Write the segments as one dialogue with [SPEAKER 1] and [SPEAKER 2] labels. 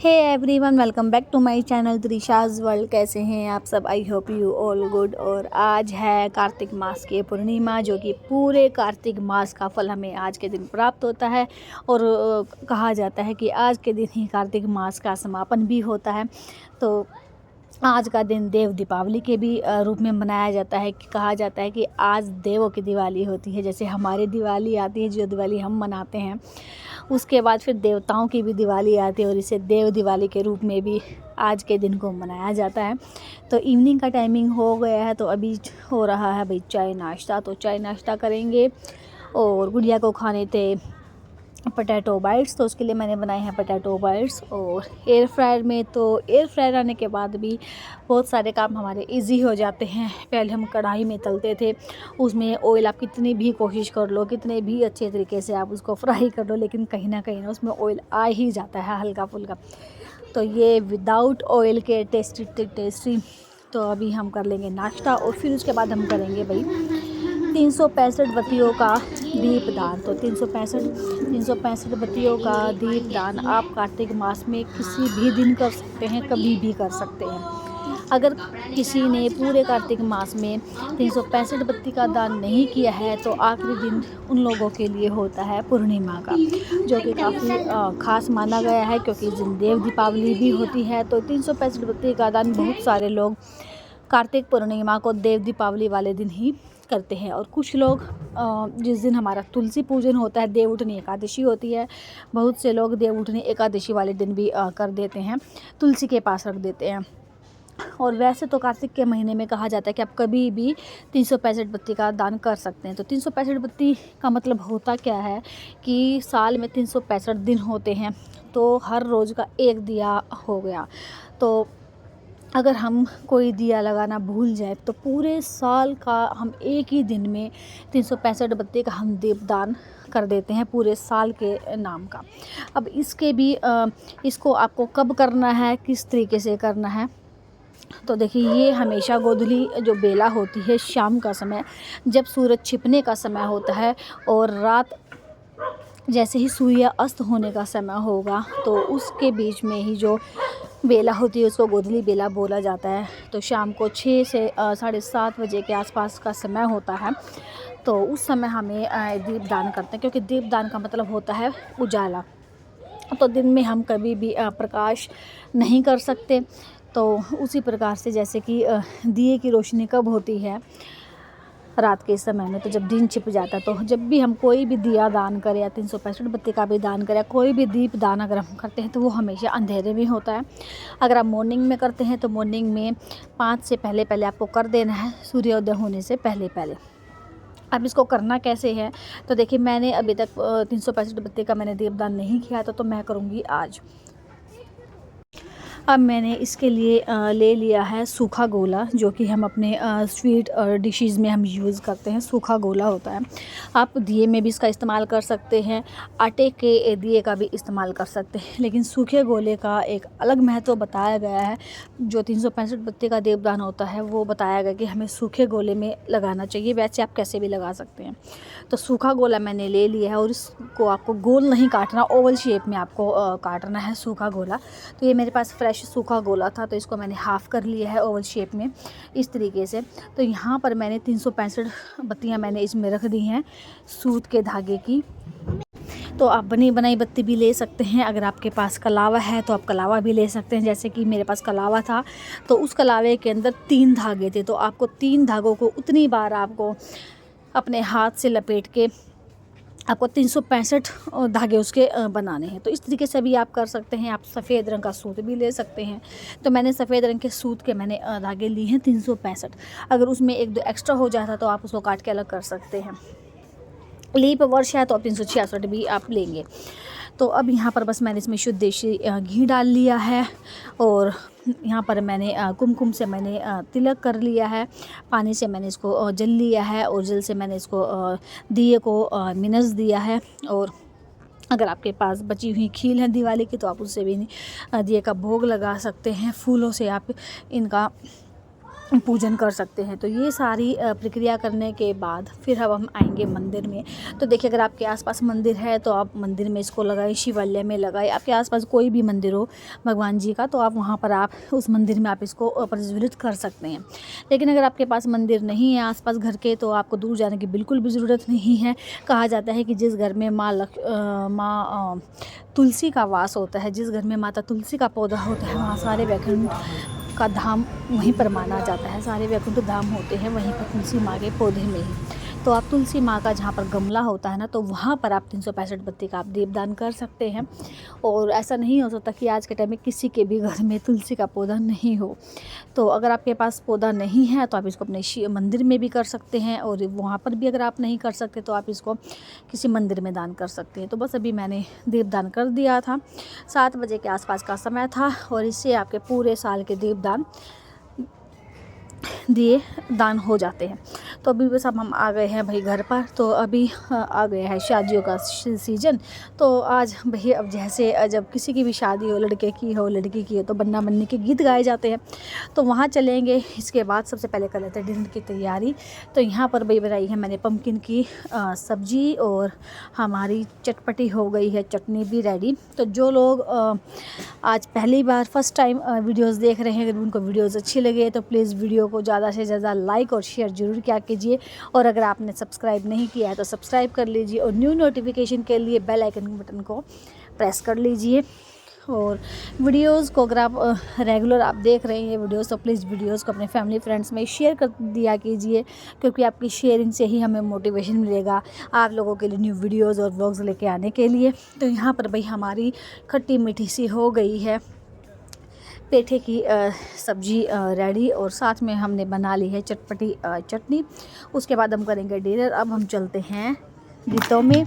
[SPEAKER 1] Hey everyone, welcome back to my channel Trisha's world. कैसे हैं आप सब? I hope you all good. और आज है कार्तिक मास की पूर्णिमा, जो कि पूरे कार्तिक मास का फल हमें आज के दिन प्राप्त होता है। और कहा जाता है कि आज के दिन ही कार्तिक मास का समापन भी होता है। तो आज का दिन देव दीपावली के भी रूप में मनाया जाता है। कि कहा जाता है कि आज देवों की दिवाली होती है। जैसे हमारी दिवाली आती है, जो दिवाली हम मनाते हैं, उसके बाद फिर देवताओं की भी दिवाली आती है और इसे देव दिवाली के रूप में भी आज के दिन को मनाया जाता है। तो इवनिंग का टाइमिंग हो गया है, तो अभी हो रहा है भाई चाय नाश्ता। तो चाय नाश्ता करेंगे और गुड़िया को खाने थे पोटैटो बाइट्स, तो उसके लिए मैंने बनाए हैं पोटैटो बाइट्स। और एयर फ्रायर में, तो एयर फ्रायर आने के बाद भी बहुत सारे काम हमारे इजी हो जाते हैं। पहले हम कढ़ाई में तलते थे, उसमें ऑयल आप कितनी भी कोशिश कर लो, कितने भी अच्छे तरीके से आप उसको फ्राई कर लो, लेकिन कहीं ना उसमें ऑयल आ ही जाता है हल्का फुल्का। तो ये विदाउट ऑयल के टेस्टी। तो अभी हम कर लेंगे नाश्ता और फिर उसके बाद हम करेंगे भाई 365 बत्तियों का दीपदान। तो 365 बत्तियों का दीपदान आप कार्तिक मास में किसी भी दिन कर सकते हैं, कभी भी कर सकते हैं। अगर किसी ने पूरे कार्तिक मास में 365 बत्ती का दान नहीं किया है, तो आखिरी दिन उन लोगों के लिए होता है पूर्णिमा का, जो कि काफ़ी खास माना गया है, क्योंकि इस दिन देव दीपावली भी होती है। तो 365 बत्ती का दान बहुत सारे लोग कार्तिक पूर्णिमा को देव दीपावली वाले दिन ही करते हैं। और कुछ लोग जिस दिन हमारा तुलसी पूजन होता है, देव उठनी एकादशी होती है, बहुत से लोग देव उठनी एकादशी वाले दिन भी कर देते हैं, तुलसी के पास रख देते हैं। और वैसे तो कार्तिक के महीने में कहा जाता है कि आप कभी भी 365 बत्ती का दान कर सकते हैं। तो 365 बत्ती का मतलब होता क्या है कि साल में 365 दिन होते हैं, तो हर रोज़ का एक दिया हो गया। तो अगर हम कोई दिया लगाना भूल जाए, तो पूरे साल का हम एक ही दिन में 365 बत्ती का हम दीपदान कर देते हैं, पूरे साल के नाम का। अब इसके भी इसको आपको कब करना है, किस तरीके से करना है, तो देखिए, ये हमेशा गोधूली जो बेला होती है, शाम का समय, जब सूरज छिपने का समय होता है और रात जैसे ही सूर्य अस्त होने का समय होगा, तो उसके बीच में ही जो बेला होती है उसको गोधूली बेला बोला जाता है। तो शाम को 6 से 7:30 बजे के आसपास का समय होता है। तो उस समय हमें दीपदान करते हैं, क्योंकि दीपदान का मतलब होता है उजाला। तो दिन में हम कभी भी प्रकाश नहीं कर सकते। तो उसी प्रकार से जैसे कि दिए की रोशनी कब होती है, रात के समय में, तो जब दिन छिप जाता है। तो जब भी हम कोई भी दिया दान करें या 365 बत्ती का भी दान करें, कोई भी दीप दान अगर हम करते हैं, तो वो हमेशा अंधेरे में होता है। अगर आप मॉर्निंग में करते हैं, तो मॉर्निंग में 5 से पहले आपको कर देना है, सूर्योदय होने से पहले। अब इसको करना कैसे है, तो देखिए, मैंने अभी तक 365 बत्ती का मैंने दीपदान नहीं किया था, तो मैं करूँगी आज। अब मैंने इसके लिए ले लिया है सूखा गोला, जो कि हम अपने स्वीट डिशेज़ में हम यूज़ करते हैं। सूखा गोला होता है, आप दिए में भी इसका इस्तेमाल कर सकते हैं, आटे के दिए का भी इस्तेमाल कर सकते हैं, लेकिन सूखे गोले का एक अलग महत्व बताया गया है। जो 365 बत्ती का दीपदान होता है, वो बताया गया कि हमें सूखे गोले में लगाना चाहिए। वैसे आप कैसे भी लगा सकते हैं। तो सूखा गोला मैंने ले लिया है, और इसको आपको गोल नहीं काटना, ओवल शेप में आपको काटना है सूखा गोला। तो ये मेरे पास फ्रेश सूखा गोला था, तो इसको मैंने हाफ़ कर लिया है ओवल शेप में, इस तरीके से। तो यहाँ पर मैंने 365 बत्तियाँ मैंने इसमें रख दी हैं सूत के धागे की। तो आप बनी बनाई बत्ती भी ले सकते हैं। अगर आपके पास कलावा है, तो आप कलावा भी ले सकते हैं। जैसे कि मेरे पास कलावा था, तो उस कलावे के अंदर 3 धागे थे, तो आपको 3 धागों को उतनी बार आपको अपने हाथ से लपेट के आपको 365 धागे उसके बनाने हैं। तो इस तरीके से भी आप कर सकते हैं। आप सफ़ेद रंग का सूत भी ले सकते हैं। तो मैंने सफ़ेद रंग के सूत के मैंने धागे लिए हैं 365। अगर उसमें 1-2 एक्स्ट्रा हो जाता, तो आप उसको काट के अलग कर सकते हैं। लीप वर्ष है, तो आप 366 भी आप लेंगे। तो अब यहाँ पर बस मैंने इसमें शुद्ध देशी घी डाल लिया है, और यहाँ पर मैंने कुमकुम से मैंने तिलक कर लिया है, पानी से मैंने इसको जल लिया है, और जल से मैंने इसको दिए को मिनस दिया है। और अगर आपके पास बची हुई खील है दिवाली की, तो आप उससे भी दिए का भोग लगा सकते हैं। फूलों से आप इनका पूजन कर सकते हैं। तो ये सारी प्रक्रिया करने के बाद फिर अब हम आएंगे मंदिर में। तो देखिए, अगर आपके आसपास मंदिर है तो आप मंदिर में इसको लगाएं, शिवालय में लगाएं। आपके आसपास कोई भी मंदिर हो भगवान जी का, तो आप वहाँ पर आप उस मंदिर में आप इसको प्रज्वलित कर सकते हैं। लेकिन अगर आपके पास मंदिर नहीं है आसपास घर के, तो आपको दूर जाने की बिल्कुल भी ज़रूरत नहीं है। कहा जाता है कि जिस घर में माँ तुलसी का वास होता है, जिस घर में माता तुलसी का पौधा होता है, वहाँ सारे वैकुंठ का धाम वहीं पर माना जाता है। सारे वैकुंठ धाम होते हैं वहीं पर तुलसी माँ के पौधे में ही। तो आप तुलसी माँ का जहाँ पर गमला होता है ना, तो वहाँ पर आप 365 बत्ती का आप दीपदान कर सकते हैं। और ऐसा नहीं हो सकता कि आज के टाइम में किसी के भी घर में तुलसी का पौधा नहीं हो। तो अगर आपके पास पौधा नहीं है तो आप इसको अपने मंदिर में भी कर सकते हैं, और वहाँ पर भी अगर आप नहीं कर सकते तो आप इसको किसी मंदिर में दान कर सकते हैं। तो बस अभी मैंने दीपदान कर दिया था, 7 बजे के आसपास का समय था, और इससे आपके पूरे साल के दीपदान दिए दान हो जाते हैं। तो अभी बस अब हम आ गए हैं भाई घर पर। तो अभी आ गया है शादियों का सीज़न। तो आज भाई अब जैसे जब किसी की भी शादी हो, लड़के की हो लड़की की हो, तो बन्ना बन्नी के गीत गाए जाते हैं, तो वहाँ चलेंगे। इसके बाद सबसे पहले कर लेते हैं डिनर की तैयारी। तो यहाँ पर भाई बनाई है मैंने पम्पकिन की सब्जी, और हमारी चटपटी हो गई है चटनी भी रेडी। तो जो लोग आज पहली बार फर्स्ट टाइम वीडियोस देख रहे हैं, अगर उनको वीडियोस अच्छी लगे तो प्लीज़ वीडियो को ज़्यादा से ज़्यादा लाइक और शेयर ज़रूर किया कीजिए। और अगर आपने सब्सक्राइब नहीं किया है तो सब्सक्राइब कर लीजिए, और न्यू नोटिफिकेशन के लिए बेल आइकन बटन को प्रेस कर लीजिए। और वीडियोस को अगर आप रेगुलर आप देख रहे हैं वीडियोस, तो प्लीज़ वीडियोस को अपने फैमिली फ्रेंड्स में शेयर कर दिया कीजिए, क्योंकि आपकी शेयरिंग से ही हमें मोटिवेशन मिलेगा आप लोगों के लिए न्यू वीडियोस और व्लॉग्स लेके आने के लिए। तो यहाँ पर भाई हमारी खट्टी मीठी सी हो गई है पेठे की सब्जी रेडी, और साथ में हमने बना ली है चटपटी चटनी। उसके बाद हम करेंगे डिनर। अब हम चलते हैं गीतों में।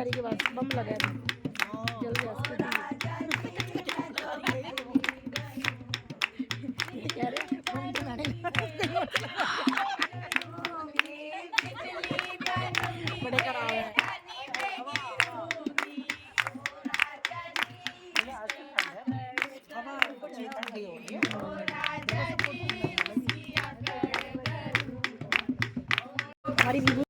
[SPEAKER 1] गाड़ी के पास बम लगा था, जल गया स्कूटी। ये कह रहे हैं, बम जलाने